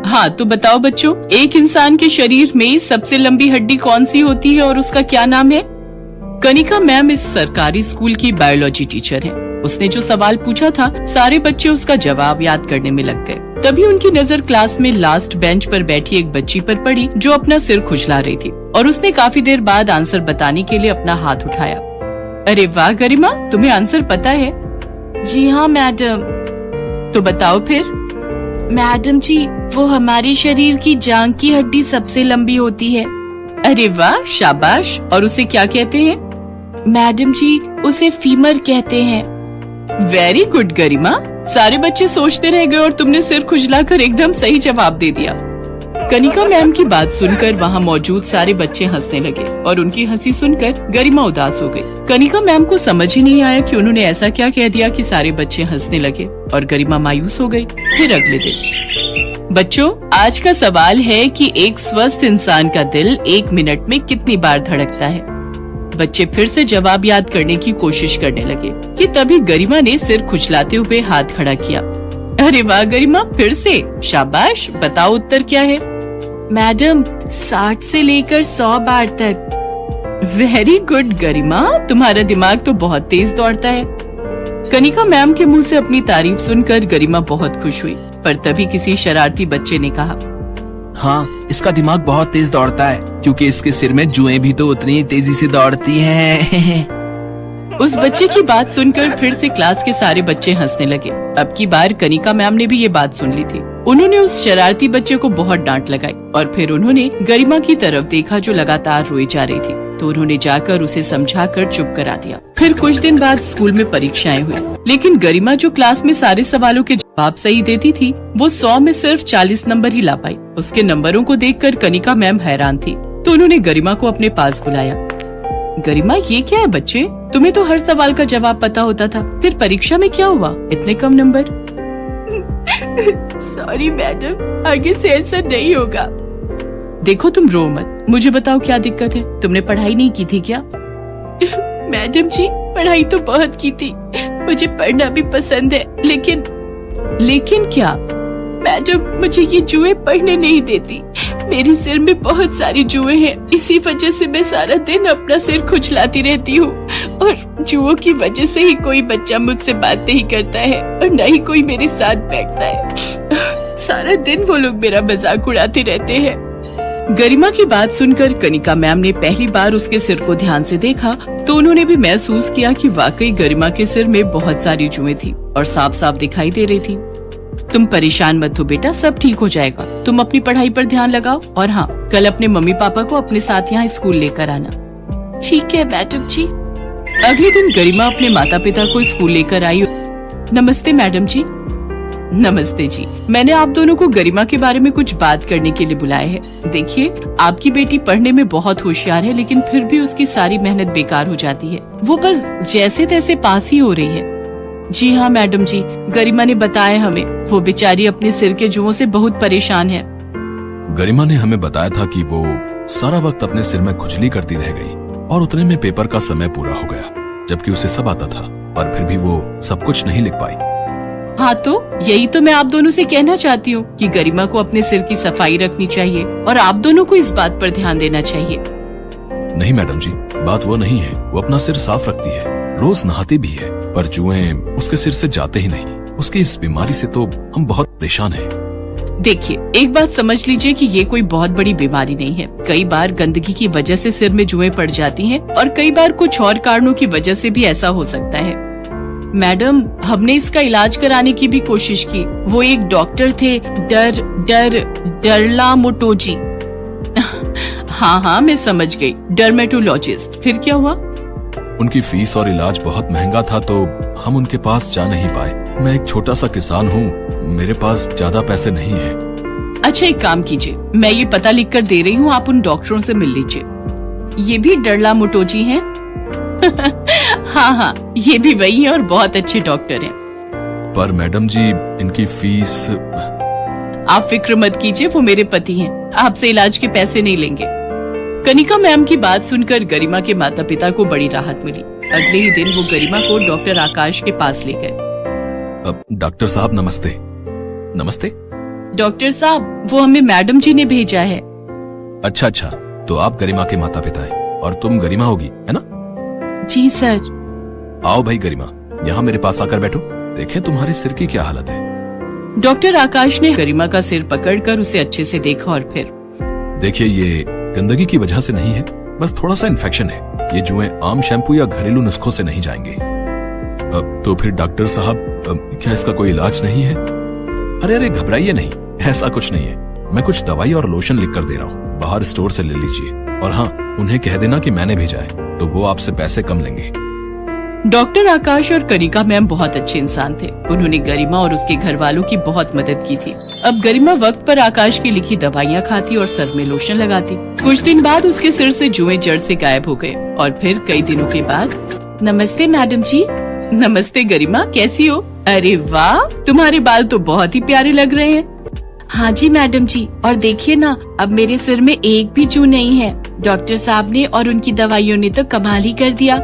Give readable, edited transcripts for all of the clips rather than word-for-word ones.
हाँ तो बताओ बच्चों, एक इंसान के शरीर में सबसे लंबी हड्डी कौन सी होती है और उसका क्या नाम है? कनिका मैम इस सरकारी स्कूल की बायोलॉजी टीचर है। उसने जो सवाल पूछा था, सारे बच्चे उसका जवाब याद करने में लग गए। तभी उनकी नजर क्लास में लास्ट बेंच पर बैठी एक बच्ची पर पड़ी जो अपना सिर खुजला रही थी, और उसने काफी देर बाद आंसर बताने के लिए अपना हाथ उठाया। अरे वाह गरिमा, तुम्हें आंसर पता है? जी हाँ मैडम। तो बताओ फिर। मैडम जी, वो हमारे शरीर की जांघ की हड्डी सबसे लंबी होती है। अरे वाह, शाबाश। और उसे क्या कहते हैं? मैडम जी, उसे फीमर कहते हैं। वेरी गुड गरिमा। सारे बच्चे सोचते रह गए और तुमने सिर खुजलाकर एकदम सही जवाब दे दिया। कनिका मैम की बात सुनकर वहाँ मौजूद सारे बच्चे हंसने लगे और उनकी हंसी सुनकर गरिमा उदास हो गई। कनिका मैम को समझ ही नहीं आया कि उन्होंने ऐसा क्या कह दिया कि सारे बच्चे हंसने लगे और गरिमा मायूस हो गई। फिर अगले दिन, बच्चों आज का सवाल है कि एक स्वस्थ इंसान का दिल 1 मिनट में कितनी बार धड़कता है? बच्चे फिर से जवाब याद करने की कोशिश करने लगे कि तभी गरिमा ने सिर खुजलाते हुए हाथ खड़ा किया। अरे वाह गरिमा, फिर से शाबाश। बताओ उत्तर क्या है? मैडम, 60 से लेकर 100 बार तक। वेरी गुड गरिमा, तुम्हारा दिमाग तो बहुत तेज दौड़ता है। कनिका मैम के मुंह से अपनी तारीफ सुनकर गरिमा बहुत खुश हुई, पर तभी किसी शरारती बच्चे ने कहा, हाँ, इसका दिमाग बहुत तेज दौड़ता है क्योंकि इसके सिर में जुएं भी तो उतनी तेजी से दौड़ती हैं। उस बच्चे की बात सुनकर फिर से क्लास के सारे बच्चे हंसने लगे। अब की बार कनिका मैम ने भी ये बात सुन ली थी। उन्होंने उस शरारती बच्चे को बहुत डांट लगाई और फिर उन्होंने गरिमा की तरफ देखा जो लगातार रोई जा रही थी, तो उन्होंने जाकर उसे समझाकर चुप करा दिया। फिर कुछ दिन बाद स्कूल में परीक्षाएं हुई, लेकिन गरिमा जो क्लास में सारे सवालों के जवाब सही देती थी, वो 100 में सिर्फ 40 नंबर ही ला पाई। उसके नंबरों को देखकर कनिका मैम हैरान थी, तो उन्होंने गरिमा को अपने पास बुलाया। गरिमा, ये क्या है बच्चे? तुम्हें तो हर सवाल का जवाब पता होता था, फिर परीक्षा में क्या हुआ, इतने कम नंबर? सॉरी मैडम, आगे से ऐसा नहीं होगा। देखो तुम रो मत, मुझे बताओ क्या दिक्कत है? तुमने पढ़ाई नहीं की थी क्या? मैडम जी, पढ़ाई तो बहुत की थी, मुझे पढ़ना भी पसंद है, लेकिन क्या? मैडम, मुझे ये जुए पढ़ने नहीं देती। मेरे सिर में बहुत सारी जुए हैं, इसी वजह से मैं सारा दिन अपना सिर खुजलाती रहती हूँ, और जुओं की वजह से ही कोई बच्चा मुझसे बात नहीं करता है और न ही कोई मेरे साथ बैठता है। सारा दिन वो लोग मेरा मजाक उड़ाते रहते हैं। गरिमा की बात सुनकर कनिका मैम ने पहली बार उसके सिर को ध्यान से देखा, तो उन्होंने भी महसूस किया कि वाकई गरिमा के सिर में बहुत सारी जुएं थी और साफ साफ दिखाई दे रही थी। तुम परेशान मत हो बेटा, सब ठीक हो जाएगा। तुम अपनी पढ़ाई पर ध्यान लगाओ, और हाँ, कल अपने मम्मी पापा को अपने साथ यहाँ स्कूल लेकर आना। ठीक है मैडम जी। अगले दिन गरिमा अपने माता पिता को स्कूल लेकर आई। नमस्ते मैडम जी। नमस्ते जी, मैंने आप दोनों को गरिमा के बारे में कुछ बात करने के लिए बुलाया है। देखिए, आपकी बेटी पढ़ने में बहुत होशियार है, लेकिन फिर भी उसकी सारी मेहनत बेकार हो जाती है। वो बस जैसे तैसे पास ही हो रही है। जी हाँ मैडम जी, गरिमा ने बताया हमें, वो बेचारी अपने सिर के जुओं से बहुत परेशान है। गरिमा ने हमें बताया था कि वो सारा वक्त अपने सिर में खुजली करती रह गई और उतने में पेपर का समय पूरा हो गया, जबकि उसे सब आता था, और फिर भी वो सब कुछ नहीं लिख पाई। हाँ, तो यही तो मैं आप दोनों से कहना चाहती हूँ कि गरिमा को अपने सिर की सफाई रखनी चाहिए और आप दोनों को इस बात पर ध्यान देना चाहिए। नहीं मैडम जी, बात वो नहीं है। वो अपना सिर साफ रखती है, रोज नहाती भी है, पर जुएं उसके सिर से जाते ही नहीं। उसकी इस बीमारी से तो हम बहुत परेशान हैं। देखिए, एक बात समझ लीजिए कि ये कोई बहुत बड़ी बीमारी नहीं है। कई बार गंदगी की वजह से सिर में जुएं पड़ जाती हैं, और कई बार कुछ और कारणों की वजह से भी ऐसा हो सकता है। मैडम, हमने इसका इलाज कराने की भी कोशिश की। वो एक डॉक्टर थे, डरला मोटोजी। हाँ, मैं समझ गई, डर्मेटोलॉजिस्ट। फिर क्या हुआ? उनकी फीस और इलाज बहुत महंगा था, तो हम उनके पास जा नहीं पाए। मैं एक छोटा सा किसान हूँ, मेरे पास ज्यादा पैसे नहीं है। अच्छा, एक काम कीजिए, मैं ये पता लिख कर दे रही हूँ, आप उन डॉक्टरों से मिल लीजिए। ये भी डरला मोटोजी हैं? हाँ, ये भी वही है और बहुत अच्छे डॉक्टर हैं। पर मैडम जी, इनकी फीस। आप फिक्र मत कीजिए, वो मेरे पति हैं, आपसे इलाज के पैसे नहीं लेंगे। कनिका मैम की बात सुनकर गरिमा के माता पिता को बड़ी राहत मिली। अगले ही दिन वो गरिमा को डॉक्टर आकाश के पास ले गए। अब डॉक्टर साहब नमस्ते। नमस्ते। डॉक्टर साहब, वो हमें मैडम जी ने भेजा है। अच्छा, तो आप गरिमा के माता पिता हैं और तुम गरिमा होगी, है ना? जी सर। आओ भाई गरिमा, यहाँ मेरे पास आकर बैठो। देखें तुम्हारे सिर की क्या हालत है। डॉक्टर आकाश ने गरिमा का सिर पकड़कर उसे अच्छे से देखा और फिर देखिए, ये गंदगी की वजह से नहीं है, बस थोड़ा सा इन्फेक्शन है। ये जुएं आम शैम्पू या घरेलू नुस्खों से नहीं जाएंगे। अब तो फिर डॉक्टर साहब, क्या इसका कोई इलाज नहीं है? अरे घबराइए नहीं, ऐसा कुछ नहीं है। मैं कुछ दवाई और लोशन लिख कर दे रहा हूँ, बाहर स्टोर से ले लीजिए। और हाँ, उन्हें कह देना कि मैंने भेजा है, तो वो आपसे पैसे कम लेंगे। डॉक्टर आकाश और कनिका मैम बहुत अच्छे इंसान थे। उन्होंने गरिमा और उसके घर वालों की बहुत मदद की थी। अब गरिमा वक्त पर आकाश की लिखी दवाइयाँ खाती और सर में लोशन लगाती। कुछ दिन बाद उसके सिर से जुएं जड़ से गायब हो गए और फिर कई दिनों के बाद, नमस्ते मैडम जी। नमस्ते गरिमा, कैसी हो? अरे वाह, तुम्हारे बाल तो बहुत ही प्यारे लग रहे हैं। हाँ जी मैडम जी, और देखिए ना, अब मेरे सिर में एक भी जू नहीं है। डॉक्टर साहब ने और उनकी दवाइयों ने तो कमाल ही कर दिया।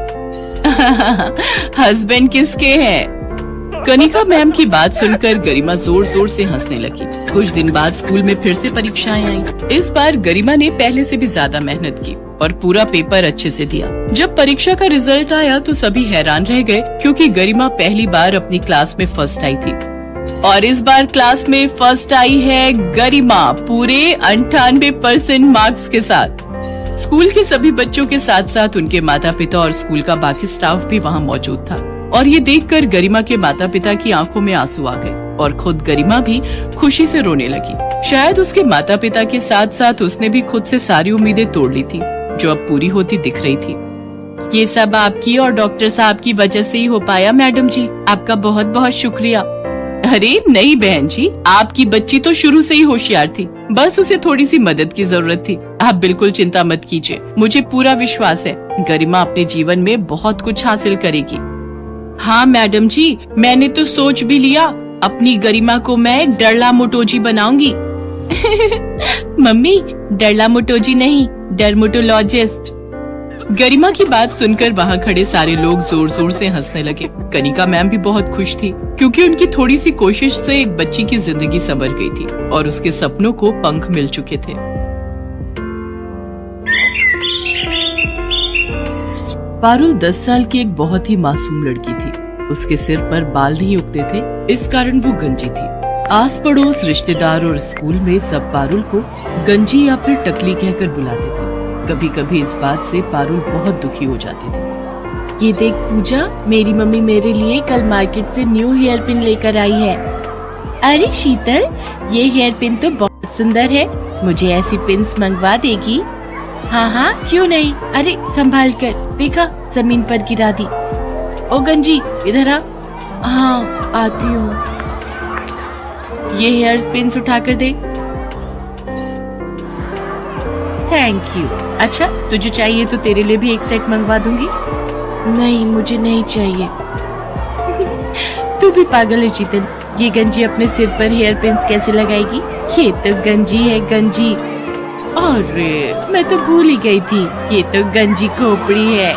हस्बैंड किसके हैं? कनिका मैम की बात सुनकर गरिमा जोर जोर से हंसने लगी। कुछ दिन बाद स्कूल में फिर से परीक्षाएं आई। इस बार गरिमा ने पहले से भी ज्यादा मेहनत की और पूरा पेपर अच्छे से दिया। जब परीक्षा का रिजल्ट आया तो सभी हैरान रह गए, क्योंकि गरिमा पहली बार अपनी क्लास में फर्स्ट आई थी। और इस बार क्लास में फर्स्ट आई है गरिमा, पूरे 98% मार्क्स के साथ। स्कूल के सभी बच्चों के साथ साथ उनके माता पिता और स्कूल का बाकी स्टाफ भी वहाँ मौजूद था। और ये देखकर गरिमा के माता पिता की आंखों में आंसू आ गए और खुद गरिमा भी खुशी से रोने लगी। शायद उसके माता पिता के साथ साथ उसने भी खुद से सारी उम्मीदें तोड़ ली थी, जो अब पूरी होती दिख रही थी। ये सब आपकी और डॉक्टर साहब की वजह से ही हो पाया मैडम जी, आपका बहुत बहुत शुक्रिया। अरे नहीं बहन जी, आपकी बच्ची तो शुरू से ही होशियार थी, बस उसे थोड़ी सी मदद की जरूरत थी। आप बिल्कुल चिंता मत कीजिए, मुझे पूरा विश्वास है गरिमा अपने जीवन में बहुत कुछ हासिल करेगी। हाँ मैडम जी, मैंने तो सोच भी लिया, अपनी गरिमा को मैं एक डरला मोटोजी बनाऊंगी। मम्मी, डरला मोटोजी नहीं, डर्मेटोलॉजिस्ट। गरिमा की बात सुनकर वहाँ खड़े सारे लोग जोर जोर से हंसने लगे। कनिका मैम भी बहुत खुश थी, क्योंकि उनकी थोड़ी सी कोशिश से एक बच्ची की जिंदगी संवर गई थी और उसके सपनों को पंख मिल चुके थे। पारुल 10 साल की एक बहुत ही मासूम लड़की थी। उसके सिर पर बाल नहीं उगते थे, इस कारण वो गंजी थी। आस पड़ोस, रिश्तेदार और स्कूल में सब पारुल को गंजी या फिर टकली कहकर बुलाते थे। कभी कभी इस बात से पारुल बहुत दुखी हो जाती थी। ये देख पूजा, मेरी मम्मी मेरे लिए कल मार्केट से न्यू हेयर पिन लेकर आई है। अरे शीतल, ये हेयर पिन तो बहुत सुंदर है, मुझे ऐसी पिन्स मंगवा देगी? हाँ हाँ, क्यों नहीं। अरे संभाल कर, देखा जमीन पर गिरा दी। ओ गंजी, इधर आ। हाँ आती हूँ। ये हेयर पिन्स उठा कर दे। Thank you. अच्छा, तुझे चाहिए तो तेरे लिए भी एक सेट मंगवा दूंगी। नहीं, मुझे नहीं चाहिए। तू भी पागल है शीतल, ये गंजी अपने सिर पर हेयर पिन्स कैसे लगाएगी? ये तो गंजी है, गंजी। अरे मैं तो भूल ही गई थी, ये तो गंजी खोपड़ी है।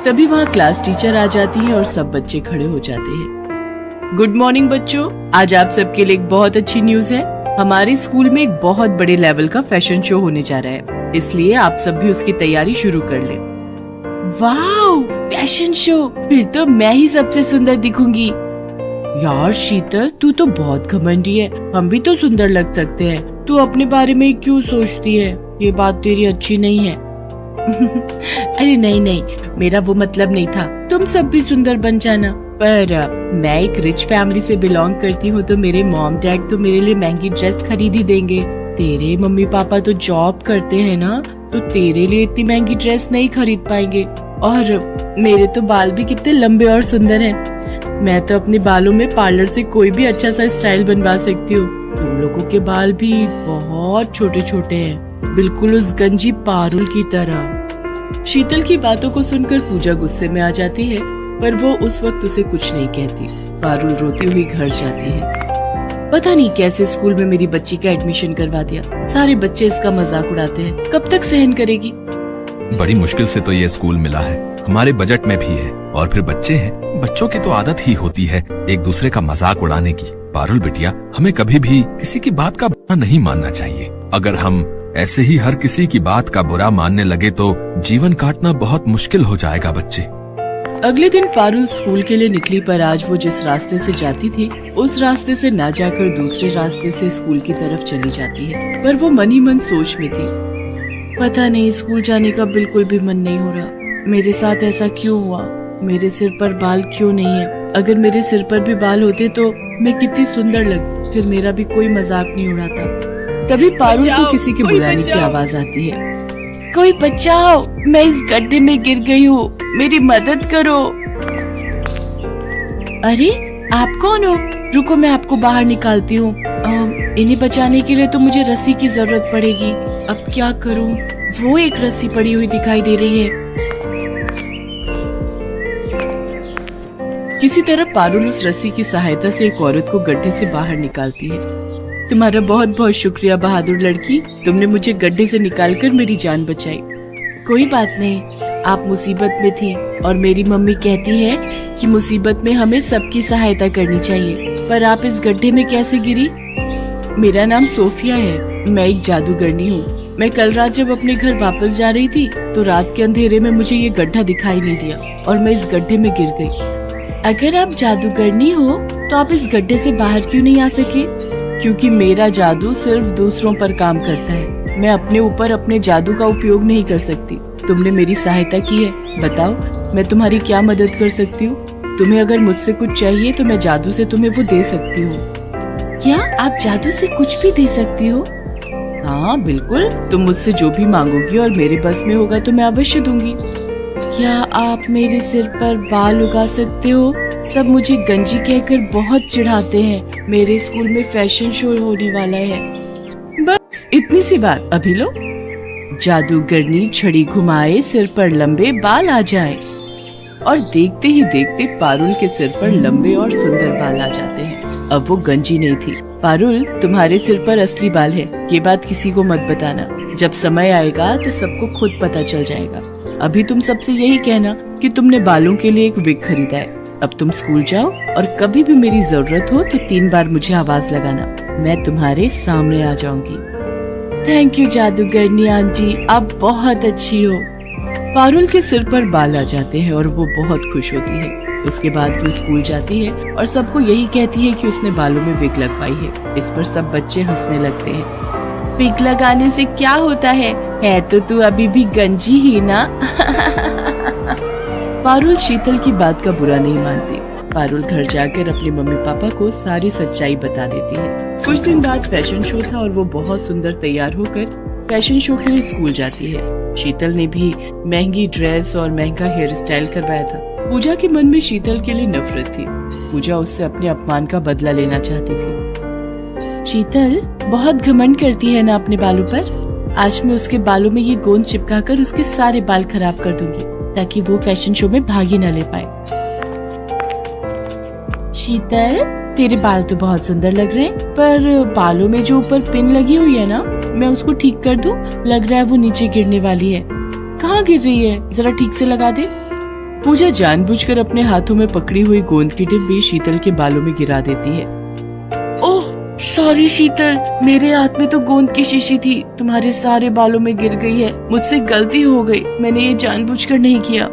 तभी वहाँ क्लास टीचर आ जाती है और सब बच्चे खड़े हो जाते हैं। गुड मॉर्निंग बच्चों, आज आप सबके लिए एक बहुत अच्छी न्यूज है। हमारे स्कूल में एक बहुत बड़े लेवल का फैशन शो होने जा रहा है, इसलिए आप सब भी उसकी तैयारी शुरू कर लें। वाव, फैशन शो, फिर तो मैं ही सबसे सुंदर दिखूंगी। यार शीतल, तू तो बहुत घमंडी है, हम भी तो सुंदर लग सकते हैं, तू अपने बारे में क्यों सोचती है? ये बात तेरी अच्छी नहीं है। अरे नहीं नहीं, मेरा वो मतलब नहीं था, तुम सब भी सुंदर बन जाना। पर मैं एक रिच फैमिली से बिलोंग करती हूँ, तो मेरे मॉम डैड तो मेरे लिए महंगी ड्रेस खरीद ही देंगे। तेरे मम्मी पापा तो जॉब करते हैं ना, तो तेरे लिए इतनी महंगी ड्रेस नहीं खरीद पाएंगे। और मेरे तो बाल भी कितने लंबे और सुंदर हैं। मैं तो अपने बालों में पार्लर से कोई भी अच्छा सा स्टाइल बनवा सकती हूँ। तुम लोगों के बाल भी बहुत छोटे छोटे हैं, बिल्कुल उस गंजी पारुल की तरह। शीतल की बातों को सुनकर पूजा गुस्से में आ जाती है, पर वो उस वक्त उसे कुछ नहीं कहती। पारुल रोती हुई घर जाती है। पता नहीं कैसे स्कूल में मेरी बच्ची का एडमिशन करवा दिया। सारे बच्चे इसका मजाक उड़ाते हैं, कब तक सहन करेगी। बड़ी मुश्किल से तो ये स्कूल मिला है, हमारे बजट में भी है। और फिर बच्चे हैं, बच्चों की तो आदत ही होती है एक दूसरे का मजाक उड़ाने की। पारुल बिटिया, हमें कभी भी किसी की बात का बुरा नहीं मानना चाहिए। अगर हम ऐसे ही हर किसी की बात का बुरा मानने लगे तो जीवन काटना बहुत मुश्किल हो जाएगा बच्चे। अगले दिन पारुल स्कूल के लिए निकली, पर आज वो जिस रास्ते से जाती थी उस रास्ते से ना जाकर दूसरे रास्ते से स्कूल की तरफ चली जाती है। पर वो मन ही मन सोच में थी, पता नहीं स्कूल जाने का बिल्कुल भी मन नहीं हो रहा। मेरे साथ ऐसा क्यों हुआ? मेरे सिर पर बाल क्यों नहीं है? अगर मेरे सिर पर भी बाल होते तो मैं कितनी सुंदर लगती, फिर मेरा भी कोई मजाक नहीं उड़ाता। तभी पारुल को किसी के बुलाने की आवाज आती है। कोई बचाओ, मैं इस गड्ढे में गिर गई हूँ, मेरी मदद करो। अरे आप कौन हो? रुको मैं आपको बाहर निकालती हूँ। इन्हें बचाने के लिए तो मुझे रस्सी की जरूरत पड़ेगी। अब क्या करूँ? वो एक रस्सी पड़ी हुई दिखाई दे रही है। किसी तरह पारुल उस रस्सी की सहायता से एक औरत को गड्ढे से बाहर निकालती है। तुम्हारा बहुत बहुत शुक्रिया बहादुर लड़की, तुमने मुझे गड्ढे से निकालकर मेरी जान बचाई। कोई बात नहीं, आप मुसीबत में थी और मेरी मम्मी कहती है कि मुसीबत में हमें सबकी सहायता करनी चाहिए। पर आप इस गड्ढे में कैसे गिरी? मेरा नाम सोफिया है, मैं एक जादूगरनी हूँ। मैं कल रात जब अपने घर वापस जा रही थी तो रात के अंधेरे में मुझे ये गड्ढा दिखाई नहीं दिया और मैं इस गड्ढे में गिर गई। अगर आप जादूगरनी हो तो आप इस गड्ढे से बाहर क्यों नहीं आ सके? क्योंकि मेरा जादू सिर्फ दूसरों पर काम करता है, मैं अपने ऊपर अपने जादू का उपयोग नहीं कर सकती। तुमने मेरी सहायता की है, बताओ मैं तुम्हारी क्या मदद कर सकती हूँ? तुम्हें अगर मुझसे कुछ चाहिए तो मैं जादू से तुम्हें वो दे सकती हूँ। क्या आप जादू से कुछ भी दे सकती हो? हाँ बिल्कुल, तुम मुझसे जो भी मांगोगी और मेरे बस में होगा तो मैं अवश्य दूंगी। क्या आप मेरे सिर पर बाल उगा सकते हो? सब मुझे गंजी कहकर बहुत चिढ़ाते हैं। मेरे स्कूल में फैशन शो होने वाला है। बस इतनी सी बात, अभी लो। जादूगरनी छड़ी घुमाए, सिर पर लंबे बाल आ जाए। और देखते ही देखते पारुल के सिर पर लंबे और सुंदर बाल आ जाते हैं। अब वो गंजी नहीं थी। पारुल, तुम्हारे सिर पर असली बाल है, ये बात किसी को मत बताना। जब समय आएगा तो सबको खुद पता चल जाएगा। अभी तुम सबसे यही कहना कि तुमने बालों के लिए एक विग खरीदा है। अब तुम स्कूल जाओ और कभी भी मेरी जरूरत हो तो 3 बार मुझे आवाज लगाना, मैं तुम्हारे सामने आ जाऊंगी। थैंक यू जादूगरनी आंटी, आप बहुत अच्छी हो। पारुल के सिर पर बाल आ जाते हैं और वो बहुत खुश होती है। उसके बाद वो स्कूल जाती है और सबको यही कहती है कि उसने बालों में विग लगवाई है। इस पर सब बच्चे हंसने लगते हैं। विग लगाने से क्या होता है तो तू अभी भी गंजी ही ना। पारुल शीतल की बात का बुरा नहीं मानती। पारुल घर जाकर अपने मम्मी पापा को सारी सच्चाई बता देती है। कुछ दिन बाद फैशन शो था और वो बहुत सुंदर तैयार होकर फैशन शो के लिए स्कूल जाती है। शीतल ने भी महंगी ड्रेस और महंगा हेयर स्टाइल करवाया था। पूजा के मन में शीतल के लिए नफरत थी। पूजा उससे अपने अपमान का बदला लेना चाहती थी। शीतल बहुत घमंड करती है ना अपने बालों पर। आज मैं उसके बालों में ये गोंद चिपकाकर उसके सारे बाल खराब कर दूंगी ताकि वो फैशन शो में भाग ही न ले पाए। शीतल, तेरे बाल तो बहुत सुंदर लग रहे हैं, पर बालों में जो ऊपर पिन लगी हुई है ना, मैं उसको ठीक कर दूं? लग रहा है वो नीचे गिरने वाली है। कहाँ गिर रही है? जरा ठीक से लगा दे। पूजा जानबूझकर अपने हाथों में पकड़ी हुई गोंद की डिब्बी शीतल के बालों में गिरा देती है। ओह सॉरी शीतल, मेरे हाथ में तो गोंद की शीशी थी, तुम्हारे सारे बालों में गिर गई है। मुझसे गलती हो गई, मैंने ये जानबूझकर नहीं किया।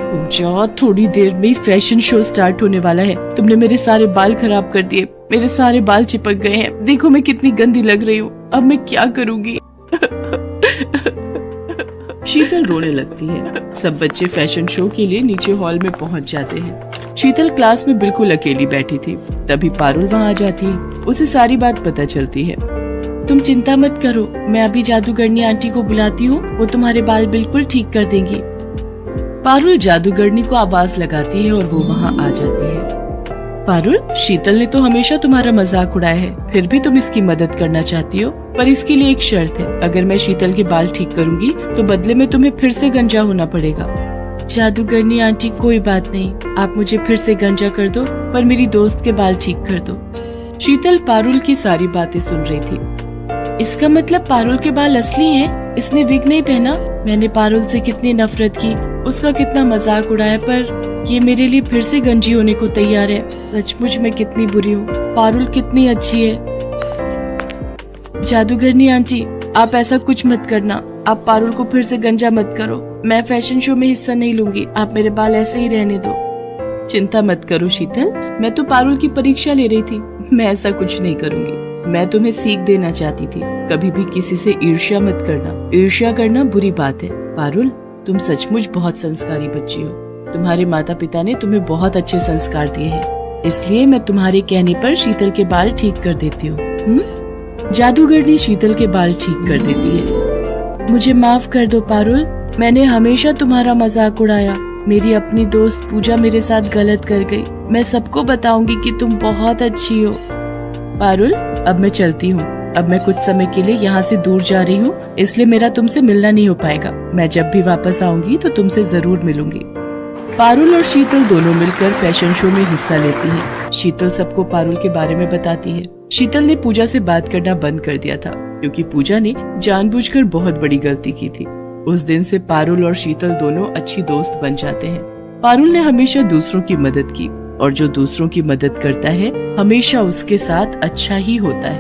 पूजा, थोड़ी देर में फैशन शो स्टार्ट होने वाला है, तुमने मेरे सारे बाल खराब कर दिए। मेरे सारे बाल चिपक गए हैं, देखो मैं कितनी गंदी लग रही हूँ। अब मैं क्या करूँगी? शीतल रोने लगती है। सब बच्चे फैशन शो के लिए नीचे हॉल में पहुंच जाते हैं। शीतल क्लास में बिल्कुल अकेली बैठी थी। तभी पारुल वहां आ जाती है। उसे सारी बात पता चलती है। तुम चिंता मत करो, मैं अभी जादूगरनी आंटी को बुलाती हूँ, वो तुम्हारे बाल बिल्कुल ठीक कर देंगी। पारुल जादूगरनी को आवाज लगाती है और वो वहाँ आ जाती है। पारुल, शीतल ने तो हमेशा तुम्हारा मजाक उड़ाया है, फिर भी तुम इसकी मदद करना चाहती हो, पर इसके लिए एक शर्त है। अगर मैं शीतल के बाल ठीक करूंगी तो बदले में तुम्हें फिर से गंजा होना पड़ेगा। जादूगरनी आंटी, कोई बात नहीं, आप मुझे फिर से गंजा कर दो, पर मेरी दोस्त के बाल ठीक कर दो। शीतल पारुल की सारी बातें सुन रही थी। इसका मतलब पारुल के बाल असली हैं? इसने विग नहीं पहना? मैंने पारुल से कितनी नफरत की, उसका कितना मजाक उड़ाया, पर ये मेरे लिए फिर से गंजी होने को तैयार है। सचमुच मैं कितनी बुरी हूँ। पारुल कितनी अच्छी है। जादूगरनी आंटी, आप ऐसा कुछ मत करना। आप पारुल को फिर से गंजा मत करो। मैं फैशन शो में हिस्सा नहीं लूंगी। आप मेरे बाल ऐसे ही रहने दो। चिंता मत करो शीतल, मैं तो पारुल की परीक्षा ले रही थी। मैं ऐसा कुछ नहीं करूंगी। मैं तुम्हें सीख देना चाहती थी, कभी भी किसी से ईर्ष्या मत करना। ईर्ष्या करना बुरी बात है। पारुल, तुम सचमुच बहुत संस्कारी बच्ची हो। तुम्हारे माता पिता ने तुम्हें बहुत अच्छे संस्कार दिए हैं, इसलिए मैं तुम्हारे कहने पर शीतल के बाल ठीक कर देती हूँ। जादूगरनी शीतल के बाल ठीक कर देती है। मुझे माफ कर दो पारुल, मैंने हमेशा तुम्हारा मजाक उड़ाया। मेरी अपनी दोस्त पूजा मेरे साथ गलत कर गई। मैं सबको बताऊंगी कि तुम बहुत अच्छी हो। पारुल, अब मैं चलती हूँ। अब मैं कुछ समय के लिए यहाँ से दूर जा रही हूँ, इसलिए मेरा तुमसे मिलना नहीं हो पाएगा। मैं जब भी वापस आऊंगी तो तुमसे जरूर मिलूंगी। पारुल और शीतल दोनों मिलकर फैशन शो में हिस्सा लेती हैं। शीतल सबको पारुल के बारे में बताती है। शीतल ने पूजा से बात करना बंद कर दिया था, क्योंकि पूजा ने जानबूझकर बहुत बड़ी गलती की थी। उस दिन से पारुल और शीतल दोनों अच्छी दोस्त बन जाते हैं। पारुल ने हमेशा दूसरों की मदद की, और जो दूसरों की मदद करता है हमेशा उसके साथ अच्छा ही होता है।